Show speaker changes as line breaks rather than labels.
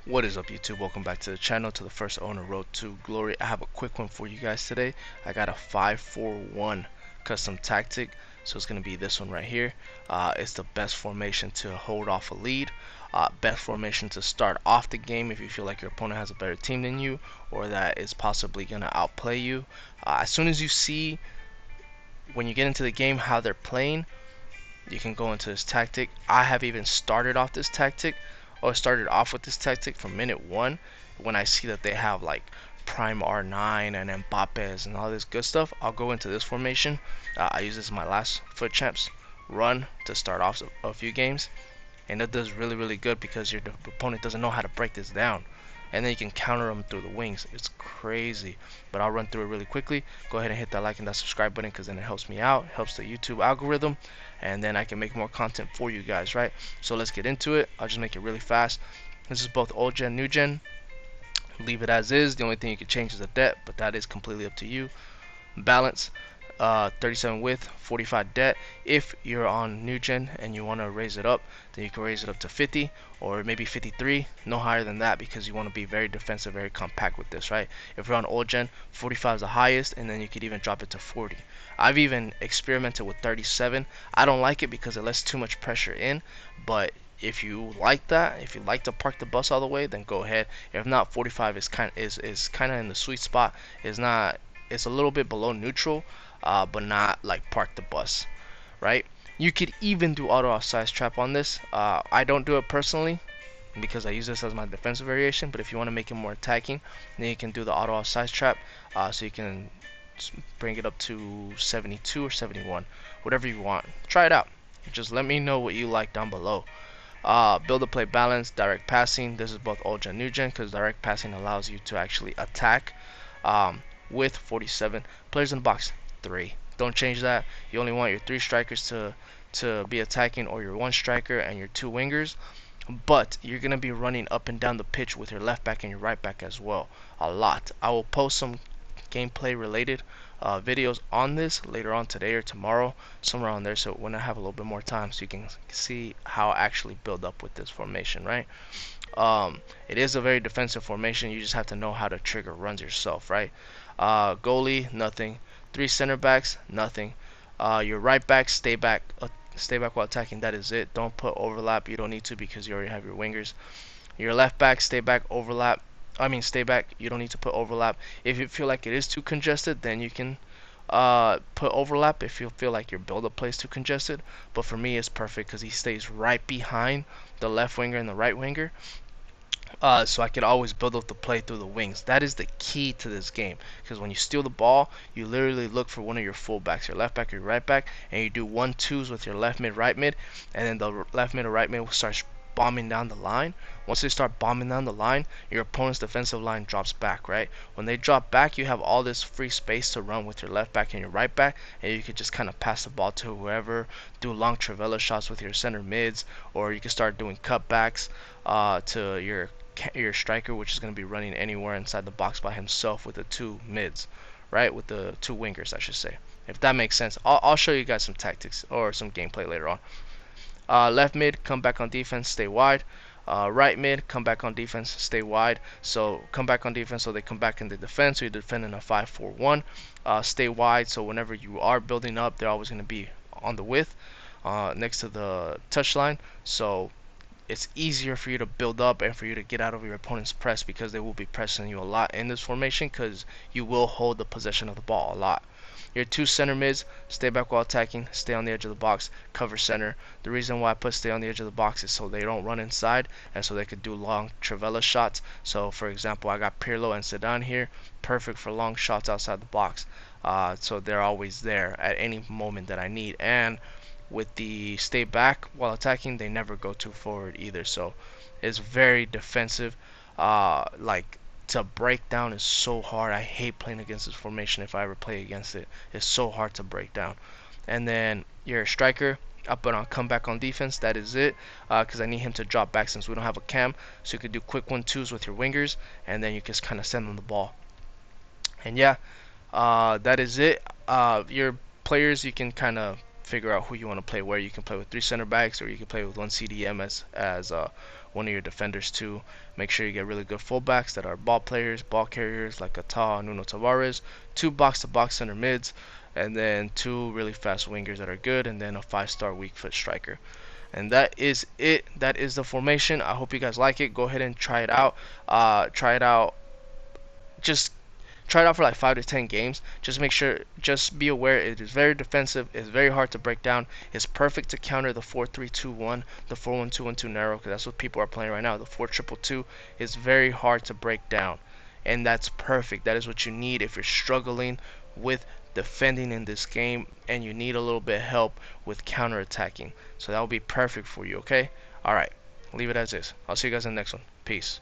What is up, YouTube? Welcome back to the channel, to the first owner road to glory. I have a quick one for you guys today. I got a 5-4-1 custom tactic, so it's going to be this one right here. It's the best formation to hold off a lead, best formation to start off the game if you feel like your opponent has a better team than you, or that is possibly going to outplay you. As soon as you see, when you get into the game, how they're playing, you can go into this tactic. I have even started off this tactic, or started off with this tactic from minute one. When I see that they have like prime R9 and Mbappe's and all this good stuff, I'll go into this formation. I use this in my last foot champs run to start off a few games, and that does really good because your opponent doesn't know how to break this down, and then you can counter them through the wings. It's crazy, but I'll run through it really quickly. Go ahead and hit that like and that subscribe button, because then it helps me out, helps the YouTube algorithm, and then I can make more content for you guys, right? So let's get into it. I'll just make it really fast. This is both old gen, new gen. Leave it as is. The only thing you can change is the depth, but that is completely up to you. Balance, 37 width, 45 depth. If you're on new gen and you want to raise it up, then you can raise it up to 50 or maybe 53, no higher than that, because you want to be very defensive, very compact with this, right? If you're on old gen, 45 is the highest, and then you could even drop it to 40. I've even experimented with 37. I don't like it because it lets too much pressure in, but if you like that, if you like to park the bus all the way, then go ahead. If not, 45 is kind of in the sweet spot. It's a little bit below neutral, but not like park the bus, right? You could even do auto offsides trap on this. I don't do it personally because I use this as my defensive variation, but if you want to make it more attacking, then you can do the auto offsides trap, so you can bring it up to 72 or 71, whatever you want. Try it out. Just let me know what you like down below. Build a play balance, direct passing. This is both old gen, new gen, because direct passing allows you to actually attack. With 47 players in the box, 3. Don't change that. You only want your 3 strikers to be attacking, or your 1 striker and your 2 wingers. But you're gonna be running up and down the pitch with your left back and your right back as well, a lot. I will post some gameplay related videos on this later on today or tomorrow, somewhere on there, so when I have a little bit more time, so you can see how I actually build up with this formation, right? It is a very defensive formation. You just have to know how to trigger runs yourself, right? Goalie, nothing. 3 center backs, nothing. Your right back, stay back while attacking. That is it. Don't put overlap. You don't need to, because you already have your wingers. Your left back, stay back, overlap. Stay back. You don't need to put overlap. If you feel like it is too congested, then you can put overlap if you feel like your build-up play is too congested. But for me, it's perfect because he stays right behind the left winger and the right winger. So I could always build up the play through the wings. That is the key to this game, because when you steal the ball, you literally look for one of your fullbacks, your left back or your right back, and you do 1-2s with your left mid, right mid, and then the left mid or right mid starts bombing down the line. Once they start bombing down the line, your opponent's defensive line drops back, right? When they drop back, you have all this free space to run with your left back and your right back, and you could just kind of pass the ball to whoever, do long trivela shots with your center mids, or you can start doing cutbacks to your striker, which is going to be running anywhere inside the box by himself with the 2 mids, right? With the 2 wingers, I should say. If that makes sense, I'll show you guys some tactics or some gameplay later on. Left mid, come back on defense, stay wide. Right mid, come back on defense, stay wide. So come back on defense, so they come back in the defense. So you defend in a 5-4-1. Stay wide, so whenever you are building up, they're always going to be on the width, next to the touchline. So it's easier for you to build up and for you to get out of your opponent's press, because they will be pressing you a lot in this formation, because you will hold the possession of the ball a lot. Your 2 center mids, stay back while attacking, stay on the edge of the box, cover center. The reason why I put stay on the edge of the box is so they don't run inside, and so they could do long trivela shots. So for example, I got Pirlo and Sedan here, perfect for long shots outside the box. So they're always there at any moment that I need. And with the stay back while attacking, they never go too forward either, so it's very defensive. Like, to break down is so hard. I hate playing against this formation. If I ever play against it, it's so hard to break down. And then your striker, I put on comeback on defense. That is it, because I need him to drop back since we don't have a cam, so you could do quick 1-2s with your wingers, and then you just kind of send them the ball. And yeah, that is it. Your players, you can kind of figure out who you want to play where. You can play with 3 center backs, or you can play with 1 CDM as one of your defenders too. Make sure you get really good fullbacks that are ball players, ball carriers like Ata and Nuno Tavares, 2 box-to-box center mids, and then 2 really fast wingers that are good, and then a 5-star weak foot striker. And that is it. That is the formation. I hope you guys like it. Go ahead and try it out. Try it out. Just try it out for like 5 to 10 games. Just make sure, just be aware it is very defensive. It's very hard to break down. It's perfect to counter the 4-3-2-1, the 4-1-2-1-2 narrow, because that's what people are playing right now. The 4-2-2-2 is very hard to break down, and that's perfect. That is what you need if you're struggling with defending in this game and you need a little bit of help with counter attacking. So that will be perfect for you. Okay. All right, leave it as is. I'll see you guys in the next one. Peace.